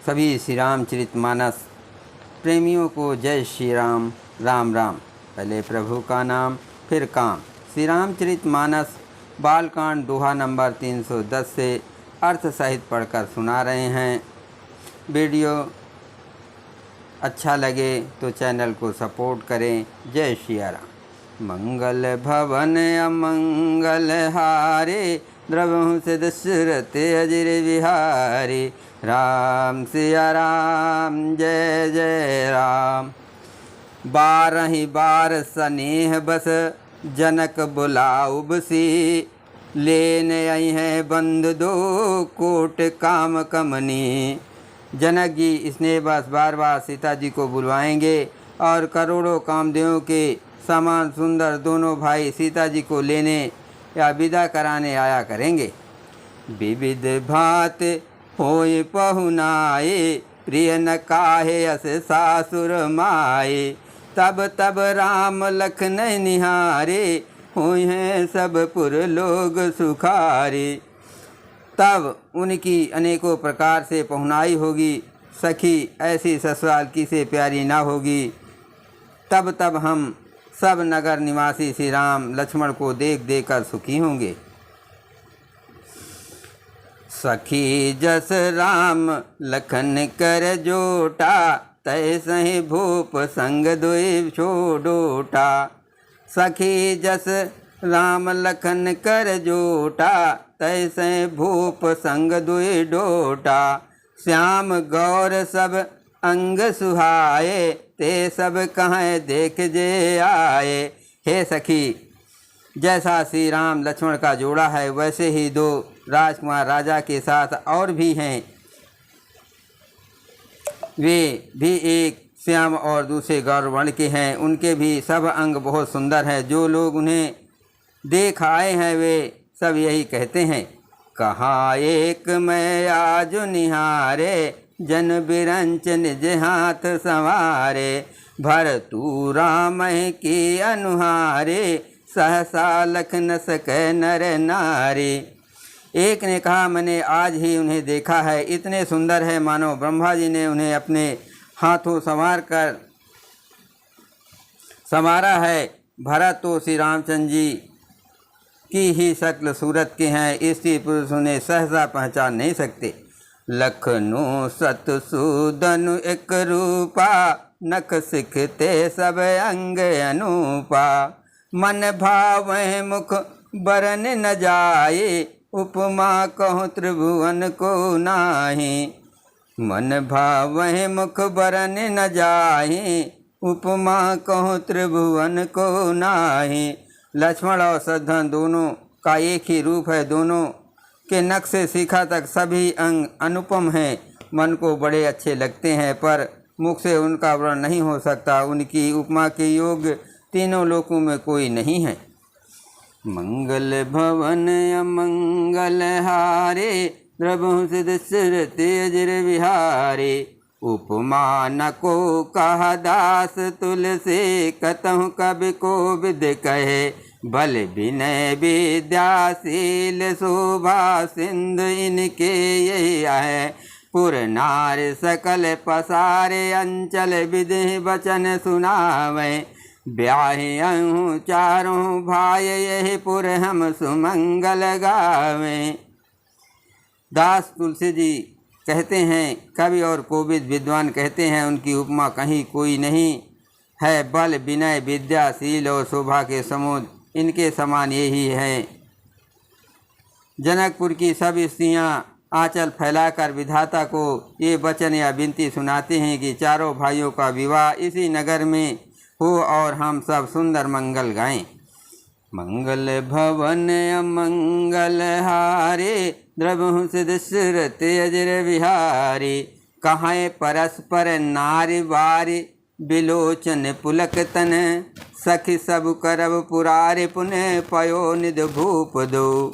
सभी श्री रामचरितमानस प्रेमियों को जय श्री राम। राम राम। पहले प्रभु का नाम फिर काम। श्री रामचरितमानस बालकांड दोहा नंबर 310 से अर्थ सहित पढ़कर सुना रहे हैं। वीडियो अच्छा लगे तो चैनल को सपोर्ट करें। जय श्री राम। मंगल भवन अमंगल हारे, द्रवहु से दशरथ अजिर विहारी। राम सिया राम जय जय राम। 12 बार स्नेह बस जनक बुलाऊ बसी। लेने आई हैं बंद 2 कोट काम कमनी। जनक जी स्नेह बस बार बार सीता जी को बुलवाएंगे और करोड़ों कामदेवों के समान सुंदर दोनों भाई सीता जी को लेने या विदा कराने आया करेंगे। विविध भात होय पहुनाए, प्रिय न काहे अस सासुर माए। तब तब राम लखन निहारे, होय हैं सब पुर लोग सुखारे। तब उनकी अनेकों प्रकार से पहुनाई होगी। सखी ऐसी ससुराल की से प्यारी ना होगी। तब तब हम सब नगर निवासी श्री राम लक्ष्मण को देख देख कर सुखी होंगे। सखी जस राम लखन कर जोटा, तैसहि भूप संग दुई छोडोटा। सखी जस राम लखन कर जोटा, तैसहि भूप संग दुई डोटा। श्याम गौर सब अंग सुहाए, ते सब कहाँ देख जे आए। हे सखी, जैसा श्री राम लक्ष्मण का जोड़ा है वैसे ही 2 राजकुमार राजा के साथ और भी हैं। वे भी एक श्याम और दूसरे गौर वर्ण के हैं। उनके भी सब अंग बहुत सुंदर हैं। जो लोग उन्हें देख आए हैं वे सब यही कहते हैं। कहाँ एक मैं आज निहारे, जन बिरंच निज हाथ संवारे। भर तू राम की अनुहारे, सहसा लख न सके नर नारी। एक ने कहा मैंने आज ही उन्हें देखा है, इतने सुंदर है मानो ब्रह्मा जी ने उन्हें अपने हाथों संवारा है। भरत तो श्री रामचंद्र जी की ही शक्ल सूरत के हैं, स्त्री पुरुष उन्हें सहसा पहचान नहीं सकते। लखनू सत सूदनु एक रूपा, नख सिखते सब अंग अनूपा। मन भावै मुख बरन न जाए, उपमा कहूँ त्रिभुवन को नाही। मन भावै मुख बरन न जाए, उपमा कहूँ त्रिभुवन को नाही। लक्ष्मण और शत्रुघ्न दोनों का एक ही रूप है। दोनों के नख से शिखा तक सभी अंग अनुपम हैं। मन को बड़े अच्छे लगते हैं, पर मुख से उनका वर्णन नहीं हो सकता। उनकी उपमा के योग्य तीनों लोकों में कोई नहीं है। मंगल भवन अमंगल हारे, द्रवहु से दशरथ अजिर विहारे। उपमा न को कहा दास तुलसी, कतहु कवि को विद कहे। बल विनय विद्याशील शोभा, सिंधु इनके यही है। पुर नार सकल पसारे, अंचल विधि वचन सुनावे। ब्याहूँ चारों भाई, यही पुर हम सुमंगल गावे। दास तुलसी जी कहते हैं, कवि और कोविद विद्वान कहते हैं उनकी उपमा कहीं कोई नहीं है। बल विनय विद्याशील और शोभा के समूह इनके समान यही हैं। जनकपुर की सब स्त्रियाँ आंचल फैलाकर विधाता को ये वचन या विनती सुनाते हैं कि चारों भाइयों का विवाह इसी नगर में हो और हम सब सुंदर मंगल गाएं। मंगल भवन अमंगल हारे, द्रवहु से दशरथ अजिर विहारी। कहाँ परस्पर नारी बारी, बिलोचन पुलक तन। सखी सब करब पुरारे, पुनः पयो निध भूप दो।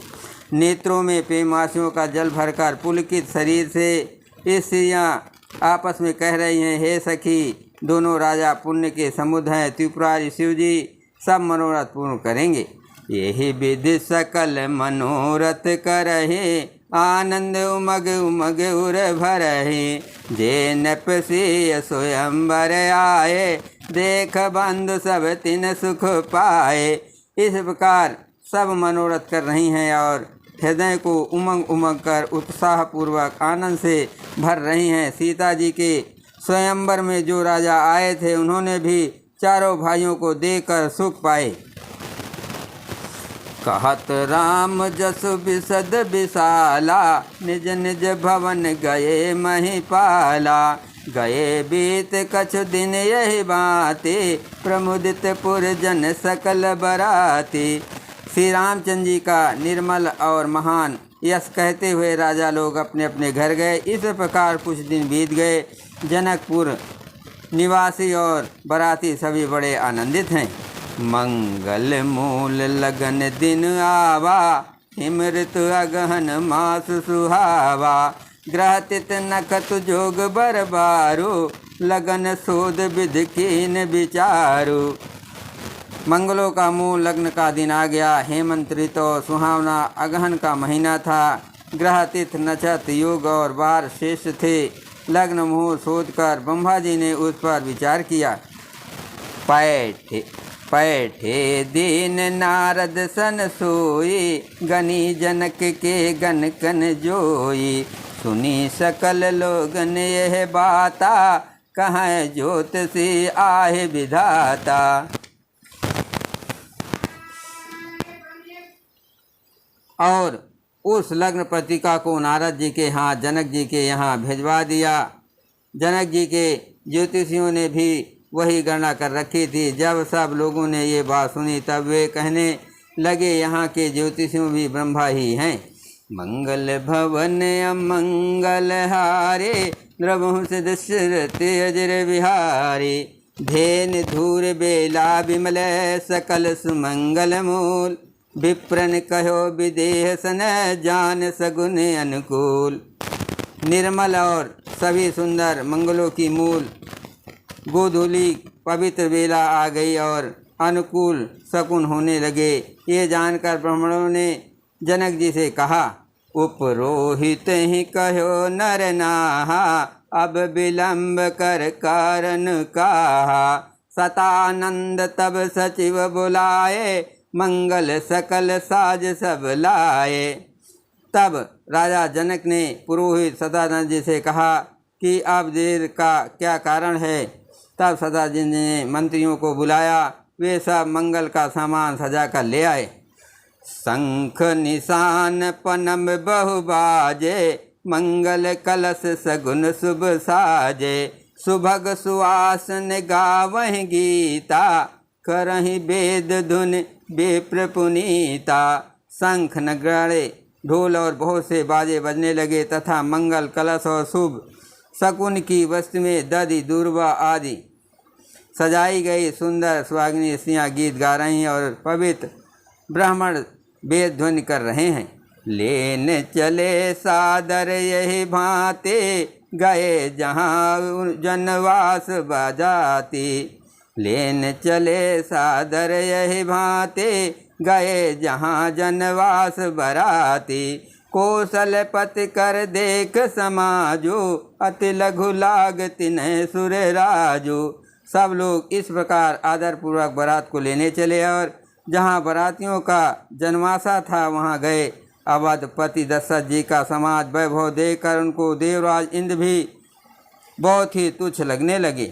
नेत्रों में प्रेमाशुओं का जल भरकर पुलकित शरीर से स्त्रियाँ आपस में कह रही हैं, हे सखी, दोनों राजा पुण्य के समुद्र हैं। त्रिपुरारी शिव जी सब मनोरथ पूर्ण करेंगे। यही विधि सकल मनोरथ करहे, आनंद उमग उमग उर भरहे। जे नपसी स्वयंवर आए, देख बंधु सब तिन सुख पाए। इस प्रकार सब मनोरथ कर रही हैं और हृदय को उमंग उमंग कर उत्साहपूर्वक आनंद से भर रही हैं। सीता जी के स्वयंवर में जो राजा आए थे उन्होंने भी चारों भाइयों को देखकर सुख पाए। कहत राम जसु विशद विशाला, निज निज भवन गए महिपाला। गए बीत कछ दिन यही बाते, प्रमुदित पुरजन सकल बराती। श्री रामचंद्र जी का निर्मल और महान यश कहते हुए राजा लोग अपने अपने घर गए। इस प्रकार कुछ दिन बीत गए। जनकपुर निवासी और बराती सभी बड़े आनंदित हैं। मंगल मूल लगन दिन आवा, हिमृत अगहन मास सुहावा। ग्रहतित नखत जोग बरबारो, लगन सोद विधि कीन विचारो। मंगलों का मूल लग्न का दिन आ गया। हेमंत ऋतु सुहावना अगहन का महीना था। ग्रह तिथ नक्षत्र योग और वार शेष थे। लग्न मुहूर्त शोध कर ब्रह्मा जी ने उस पर विचार किया। पैठे दीन नारद सन सोई, गनी जनक के गन कन जोई। सुनी सकल लोगन यह बाता, कहाँ ज्योतिषी आहे विधाता। और उस लग्न पत्रिका को नारद जी के यहाँ जनक जी के यहाँ भिजवा दिया। जनक जी के ज्योतिषियों ने भी वही गणना कर रखी थी। जब सब लोगों ने ये बात सुनी तब वे कहने लगे, यहाँ के ज्योतिषियों भी ब्रह्मा ही हैं। मंगल भवन अमंगल हारे, द्रवहु से दशरथ अजर बिहारी। धेन धूर बेला विमल सकल सुमंगल मूल, विप्रन कहो विदेह सन जान सगुन अनुकूल। निर्मल और सभी सुंदर मंगलों की मूल गोधूली पवित्र बेला आ गई और अनुकूल शकुन होने लगे। ये जानकर ब्राह्मणों ने जनक जी से कहा, उपरोहित ही कहो नर नाहा, अब विलंब कर कारण कहा। सतानंद तब सचिव बुलाए, मंगल सकल साज सब लाए। तब राजा जनक ने पुरोहित सदानंद जी से कहा कि अब देर का क्या कारण है। तब सदानंद जी ने मंत्रियों को बुलाया। वे सब मंगल का सामान सजा कर ले आए। शंख निशान पनम बहु बाजे, मंगल कलश सगुन शुभ साजे। सुभग सुआसन गावहि गीता, करहि वेद धुन विप्र पुनीता। शंख नगाड़े ढोल और बहुत से बाजे बजने लगे तथा मंगल कलश और शुभ शकुन की वस्तु में दधि दूर्वा आदि सजाई गई सुंदर सुहागिनी स्त्रियाँ गीत गा रही हैं और पवित्र ब्राह्मण वेद ध्वनि कर रहे हैं। लेन चले सादर यही भांति, गए जहाँ जनवास बजाती। लेन चले सादर यही भांति, गए जहाँ जनवास बराती। कौशल पति कर देख समाजो, अति लघु लाग तिन्ह सुर राजो। सब लोग इस प्रकार आदरपूर्वक बारात को लेने चले और जहाँ बारातियों का जनवासा था वहाँ गए। अवधपति दशरथ जी का समाज वैभव देखकर उनको देवराज इंद्र भी बहुत ही तुच्छ लगने लगे।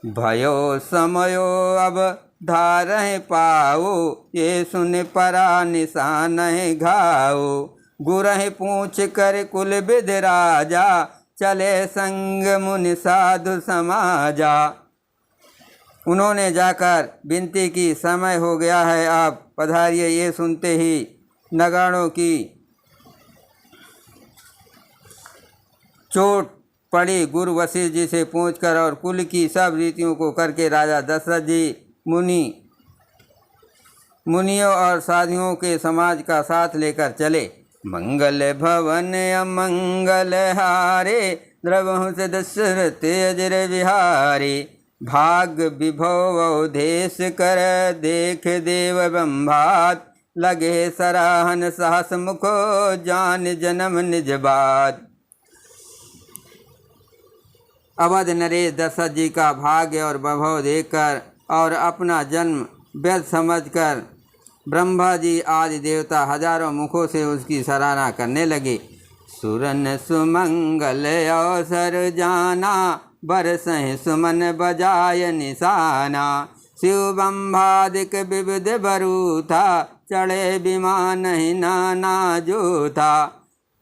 भयो समयो अब धारह पाओ, ये सुन परा निशान घाओ। गुरह पूछ कर कुल विद राजा, चले संग मुनि साधु समाजा। उन्होंने जाकर विनती की, समय हो गया है, आप पधारिए। ये सुनते ही नगाड़ों की चोट पड़ी। गुरु वशिष्ठ जी से पूछकर और कुल की सब रीतियों को करके राजा दशरथ जी मुनियों और साधुओं के समाज का साथ लेकर चले। मंगल भवन अमंगल हारे, द्रवहु से दशरथ अजर बिहारी। भाग विभव अवधेश कर, देख देव ब्रह्मात। लगे सराहन साहस मुखो, जान जन्म निज बात। अवध नरेश दशरथ जी का भाग्य और वैभव देखकर और अपना जन्म व्यर्थ समझकर ब्रह्मा जी आदि देवता हजारों मुखों से उसकी सराहना करने लगे। सुरन सुमंगल अवसर जाना, बरसहि सुमन बजाय निशाना। शिव ब्रह्मादिक विविध बरूथा, चढ़े विमान ही नाना जो था।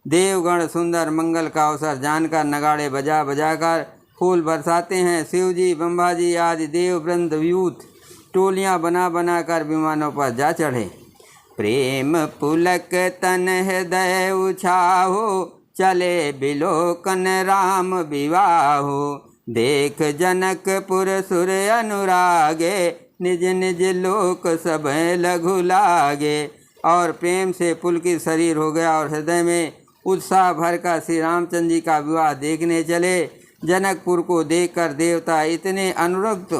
देवगण सुंदर मंगल का अवसर जानकर नगाड़े बजा बजाकर फूल बरसाते हैं। शिव जी, ब्रह्मा जी आदि देव वृंद यूथ टोलियां बना बना कर विमानों पर जा चढ़े। प्रेम पुलक तन हृदय उछाहो, चले बिलोकन राम विवाहो। देख जनकपुर सुर अनुरागे, निज निज लोक सब लघु लागे। और प्रेम से पुलकित शरीर हो गया और हृदय में उत्साह भर कर श्री रामचंद्र जी का विवाह देखने चले। जनकपुर को देखकर देवता इतने अनुरक्त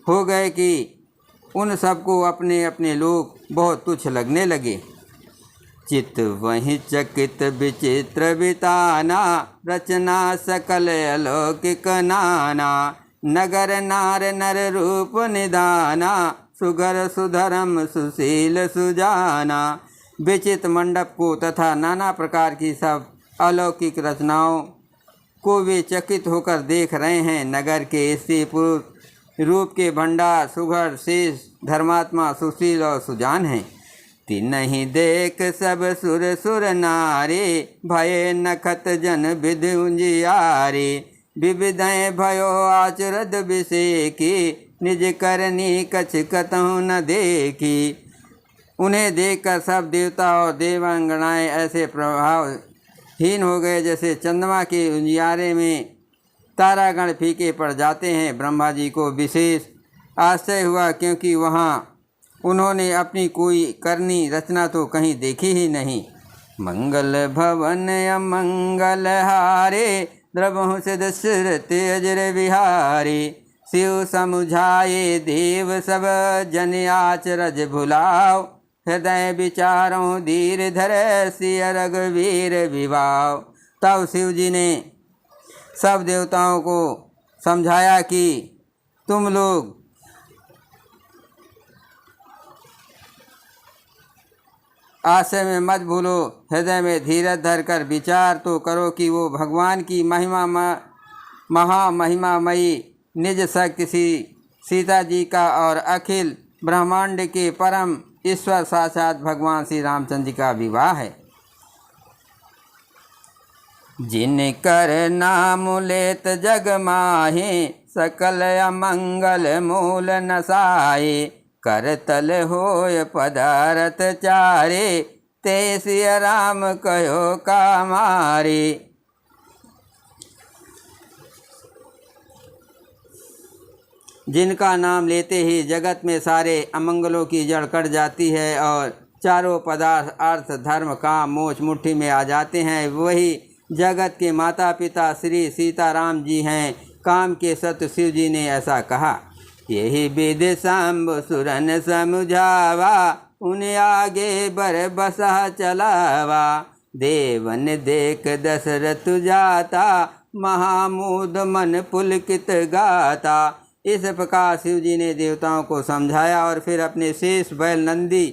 हो गए कि उन सबको अपने अपने लोग बहुत तुच्छ लगने लगे। चित वहीं चकित विचित्र बिताना, रचना सकल अलौकिक नाना। नगर नार नर रूप निदाना, सुगर सुधरम सुशील सुजाना। विचित्र मंडप को तथा नाना प्रकार की सब अलौकिक रचनाओं को वे चकित होकर देख रहे हैं। नगर के स्त्री पुरुष रूप के भंडार, सुघड़, शेष, धर्मात्मा, सुशील और सुजान हैं। तिन्हि देख सब सुर सुर नारे, भय नखत जन विधि उजियारे। विविधय भयो आचुरद विषेकी, निज करनी कछ कतहु न देखी। उन्हें देखकर सब देवता और देवांगनाएं ऐसे प्रभावहीन हो गए जैसे चंद्रमा के उजियारे में तारागण फीके पड़ जाते हैं। ब्रह्मा जी को विशेष आश्चर्य हुआ, क्योंकि वहाँ उन्होंने अपनी कोई करनी रचना तो कहीं देखी ही नहीं। मंगल भवन अमंगल हारे, द्रवहु सिद्ध सुरत अजर बिहारी। शिव समुझाए देव सब, जन आचरज भुलाओ। हृदय विचारों धीर धर, सिय रघुवीर विवाह। तब शिव जी ने सब देवताओं को समझाया कि तुम लोग आशय में मत भूलो, हृदय में धीरज धर कर विचार तो करो कि वो भगवान की महिमा महामहिमामयी निज शक्ति सीता जी का और अखिल ब्रह्मांड के परम ईश्वर साक्षात भगवान श्री रामचंद्र जी का विवाह है। जिनकर नाम लेत जग माहे, सकल अमंगल मूल नसाए। करतल होय पदारथ चारे, ते सिय राम कहो का मारे। जिनका नाम लेते ही जगत में सारे अमंगलों की जड़ कट जाती है और चारों पदार्थ अर्थ धर्म काम मोक्ष मुट्ठी में आ जाते हैं, वही जगत के माता पिता श्री सीताराम जी हैं। काम के सत्य शिव जी ने ऐसा कहा। यही विध सांब सुरन समुझावा, उन्हें आगे बर बसा चलावा। देवन देख दशरथ जाता, महामूद मन पुलकित गाता। इस प्रकार शिव जी ने देवताओं को समझाया और फिर अपने शेष बैल नंदी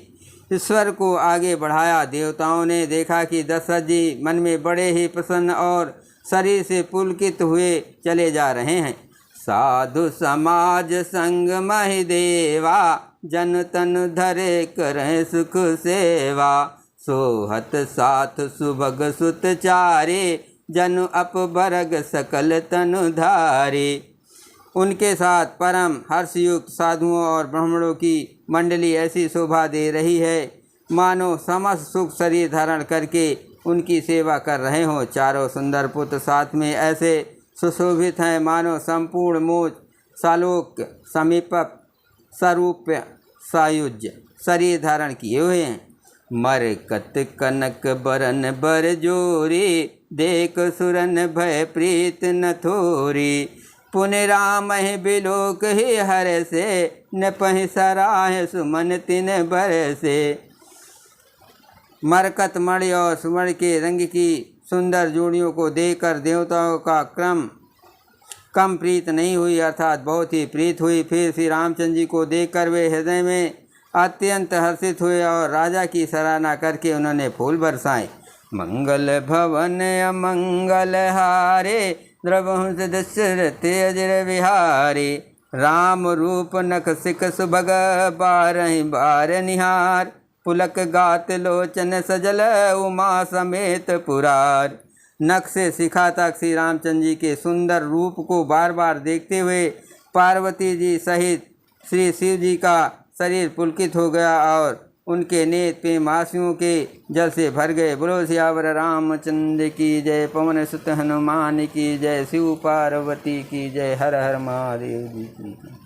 ईश्वर को आगे बढ़ाया। देवताओं ने देखा कि दशरथ जी मन में बड़े ही प्रसन्न और शरीर से पुलकित हुए चले जा रहे हैं। साधु समाज संग महि देवा, जन तन धरे करें सुख सेवा। सोहत साथ सुभग सुत चारे, जनु अपबरग सकल तनु धारे। उनके साथ परम हर्षयुक्त साधुओं और ब्राह्मणों की मंडली ऐसी शोभा दे रही है मानो समस्त सुख शरीर धारण करके उनकी सेवा कर रहे हों। चारों सुंदर पुत्र साथ में ऐसे सुशोभित हैं मानो संपूर्ण मोज सालोक्य समीप स्वरूप सायुज्य शरीर धारण किए हुए हैं। मरकत कनक बरन बर जोरी, देख सुरन भय प्रीत न थोरी। पुनि राम बिलोक ही हर से, न पहि सराह सुमन तिन बर से। मरकत मणि और सुवर्ण के रंग की सुंदर जोड़ियों को देखकर देवताओं का क्रम कम प्रीत नहीं हुई, अर्थात बहुत ही प्रीत हुई। फिर श्री रामचंद्र जी को देखकर वे हृदय में अत्यंत हर्षित हुए और राजा की सराहना करके उन्होंने फूल बरसाए। मंगल भवन अमंगल हारे, द्रवहुंस दशरथ अजर विहारे। राम रूप नख सिख सुभग, बारहि बार निहार। पुलक गात लोचन सजल, उमा समेत पुरार। नख से शिखा तक श्री रामचंद्र जी के सुंदर रूप को बार बार देखते हुए पार्वती जी सहित श्री शिव जी का शरीर पुलकित हो गया और उनके नेत्र प्रेम आंसुओं के जल से भर गए। बोलो सियावर रामचंद्र की जय, पवन सुत हनुमान की जय, शिव पार्वती की जय, हर हर महादेव जी की जय।